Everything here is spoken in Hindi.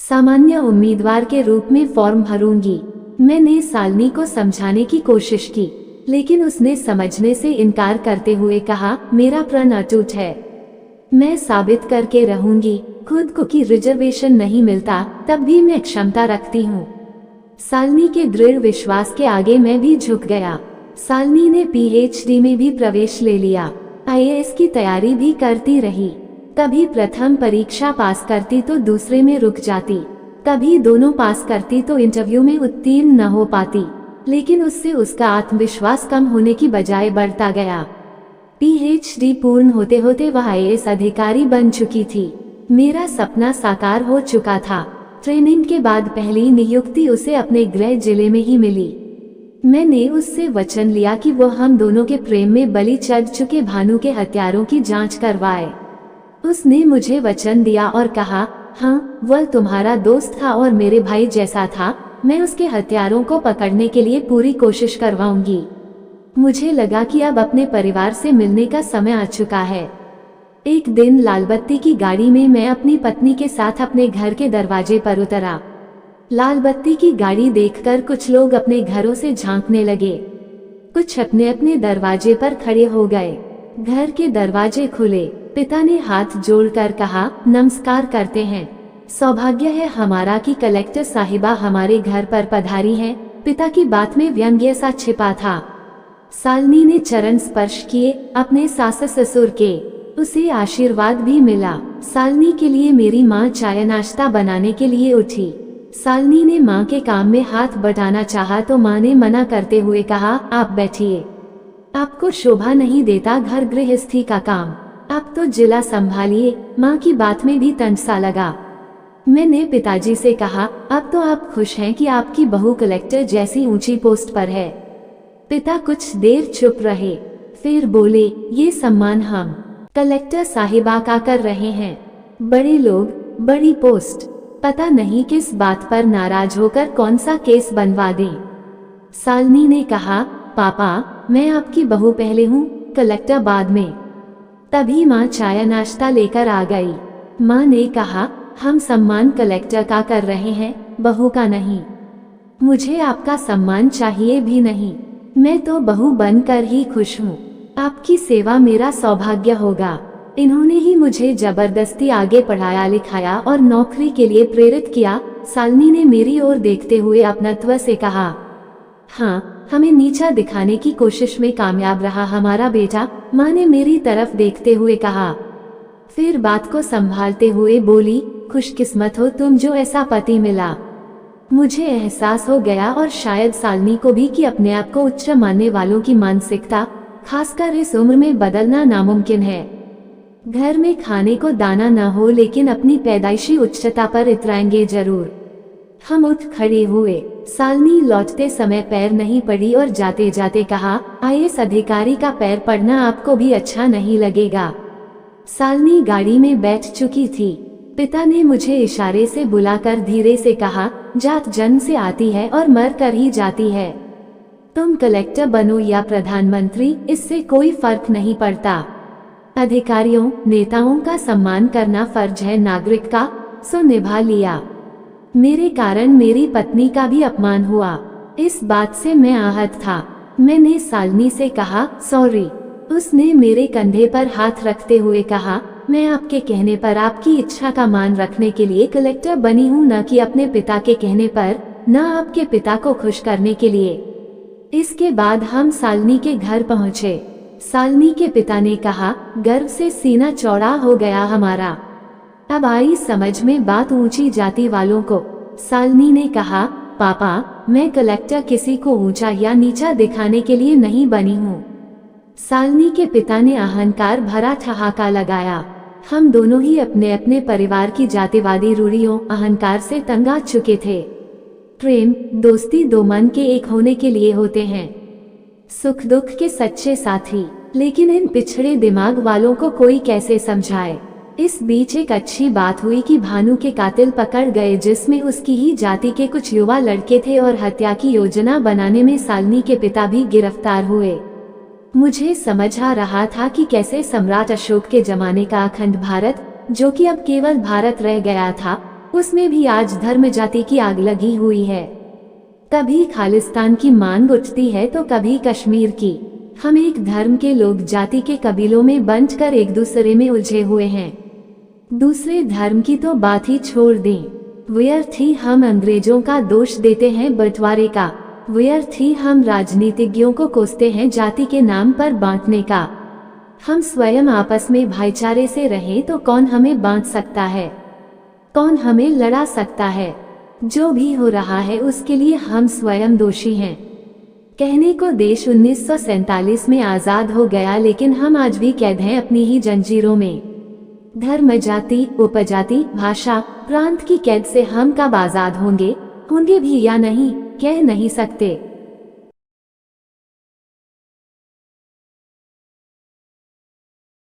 सामान्य उम्मीदवार के रूप में फॉर्म भरूंगी। मैंने शालिनी को समझाने की कोशिश की, लेकिन उसने समझने से इनकार करते हुए कहा, मेरा प्रण अटूट है। मैं साबित करके रहूंगी। खुद को कि रिजर्वेशन नहीं मिलता तब भी मैं क्षमता रखती हूँ। शालिनी के दृढ़ विश्वास के आगे मैं भी झुक गया। शालिनी ने पीएचडी में भी प्रवेश ले लिया। आईएएस की तैयारी भी करती रही। कभी प्रथम परीक्षा पास करती तो दूसरे में रुक जाती, कभी दोनों पास करती तो इंटरव्यू में उत्तीर्ण न हो पाती, लेकिन उससे उसका आत्मविश्वास कम होने की बजाय बढ़ता गया। पीएचडी पूर्ण होते होते वह आईएएस अधिकारी बन चुकी थी। मेरा सपना साकार हो चुका था। ट्रेनिंग के बाद पहली नियुक्ति उसे अपने गृह जिले में ही मिली। मैंने उससे वचन लिया कि वो हम दोनों के प्रेम में बलि चढ़ चुके भानु के हत्यारों की जांच करवाए। उसने मुझे वचन दिया और कहा, हाँ, वह तुम्हारा दोस्त था और मेरे भाई जैसा था। मैं उसके हत्यारों को पकड़ने के लिए पूरी कोशिश करवाऊंगी। मुझे लगा कि अब अपने परिवार से मिलने का समय आ चुका है। एक दिन लालबत्ती की गाड़ी में मैं अपनी पत्नी के साथ अपने घर के दरवाजे पर उतरा। लालबत्ती की गाड़ी देखकर कुछ लोग अपने घरों से झांकने लगे। कुछ अपने अपने दरवाजे पर खड़े हो गए। घर के दरवाजे खुले। पिता ने हाथ जोड़कर कहा, नमस्कार करते हैं। सौभाग्य है हमारा कि कलेक्टर साहिबा हमारे घर पर पधारी हैं। पिता की बात में व्यंग्य सा छिपा था। शालिनी ने चरण स्पर्श किए अपने सास ससुर के। उसे आशीर्वाद भी मिला। शालिनी के लिए मेरी माँ चाय नाश्ता बनाने के लिए उठी। शालिनी ने माँ के काम में हाथ बटाना चाहा तो माँ ने मना करते हुए कहा, आप बैठिए, आपको शोभा नहीं देता घर गृहस्थी का काम, आप तो जिला संभालिए। माँ की बात में भी तंज सा लगा। मैंने पिताजी से कहा, अब तो आप खुश हैं कि आपकी बहू कलेक्टर जैसी ऊंची पोस्ट पर है। पिता कुछ देर चुप रहे, फिर बोले, ये सम्मान हम कलेक्टर साहिबा का कर रहे हैं। बड़े लोग, बड़ी पोस्ट, पता नहीं किस बात पर नाराज होकर कौन सा केस बनवा दें। शालिनी ने कहा, पापा, मैं आपकी बहू पहले हूँ, कलेक्टर बाद में। तभी माँ चाय नाश्ता लेकर आ गई। माँ ने कहा, हम सम्मान कलेक्टर का कर रहे हैं, बहू का नहीं। मुझे आपका सम्मान चाहिए भी नहीं। मैं तो बहू बनकर ही खुश हूँ। आपकी सेवा मेरा सौभाग्य होगा। इन्होंने ही मुझे जबरदस्ती आगे पढ़ाया लिखाया और नौकरी के लिए प्रेरित किया। शालिनी ने मेरी ओर देखते हुए अपनत्व से कहा, हाँ, हमें नीचा दिखाने की कोशिश में कामयाब रहा हमारा बेटा। माँ ने मेरी तरफ देखते हुए कहा। फिर बात को संभालते हुए बोली, खुशकिस्मत हो तुम जो ऐसा पति मिला। मुझे एहसास हो गया और शायद शालिनी को भी कि अपने आप को उच्च मानने वालों की मानसिकता खासकर इस उम्र में बदलना नामुमकिन है। घर में खाने को दाना न हो लेकिन अपनी पैदाइशी उच्चता पर इतराएंगे जरूर। हम उठ खड़े हुए। शालिनी लौटते समय पैर नहीं पड़ी और जाते जाते कहा, आईएएस अधिकारी का पैर पड़ना आपको भी अच्छा नहीं लगेगा। शालिनी गाड़ी में बैठ चुकी थी। पिता ने मुझे इशारे से बुलाकर धीरे से कहा, जात जन्म से आती है और मर कर ही जाती है। तुम कलेक्टर बनो या प्रधानमंत्री, इससे कोई फर्क नहीं पड़ता। अधिकारियों, नेताओं का सम्मान करना फर्ज है नागरिक का, सो निभा लिया। मेरे कारण मेरी पत्नी का भी अपमान हुआ। इस बात से मैं आहत था। मैंने शालिनी से कहा, सॉरी। उसने मेरे कंधे पर हाथ रखते हुए कहा, मैं आपके कहने पर आपकी इच्छा का मान रखने के लिए कलेक्टर बनी हूँ, न कि अपने पिता के कहने पर, न आपके पिता को खुश करने के लिए। इसके बाद हम शालिनी के घर पहुँचे। शालिनी के पिता ने कहा, गर्व से सीना चौड़ा हो गया हमारा। अब आई समझ में बात ऊंची जाति वालों को। शालिनी ने कहा, पापा, मैं कलेक्टर किसी को ऊंचा या नीचा दिखाने के लिए नहीं बनी हूँ। शालिनी के पिता ने अहंकार भरा ठहाका लगाया। हम दोनों ही अपने अपने परिवार की जातिवादी रूढ़ियों, अहंकार से तंग आ चुके थे। प्रेम, दोस्ती दो मन के एक होने के लिए होते हैं, सुख दुख के सच्चे साथी। लेकिन इन पिछड़े दिमाग वालों को कोई कैसे समझाए। इस बीच एक अच्छी बात हुई कि भानु के कातिल पकड़ गए, जिसमें उसकी ही जाति के कुछ युवा लड़के थे और हत्या की योजना बनाने में शालिनी के पिता भी गिरफ्तार हुए। मुझे समझ आ रहा था कि कैसे सम्राट अशोक के जमाने का अखंड भारत, जो कि अब केवल भारत रह गया था, उसमें भी आज धर्म जाति की आग लगी हुई है। कभी खालिस्तान की मांग उठती है तो कभी कश्मीर की। हम एक धर्म के लोग जाति के कबीलों में बंटकर एक दूसरे में उलझे हुए हैं। दूसरे धर्म की तो बात ही छोड़ दें। व्यर्थ ही हम अंग्रेजों का दोष देते हैं बंटवारे का। व्यर्थ ही हम राजनीतिज्ञों को कोसते हैं जाति के नाम पर बांटने का। हम स्वयं आपस में भाईचारे से रहें तो कौन हमें बांट सकता है, कौन हमें लड़ा सकता है। जो भी हो रहा है उसके लिए हम स्वयं दोषी हैं। कहने को देश 1947 में आजाद हो गया, लेकिन हम आज भी कैद हैं अपनी ही जंजीरों में। धर्म, जाति, उपजाति, भाषा, प्रांत की कैद से हम कब आजाद होंगे भी या नहीं, कह नहीं सकते।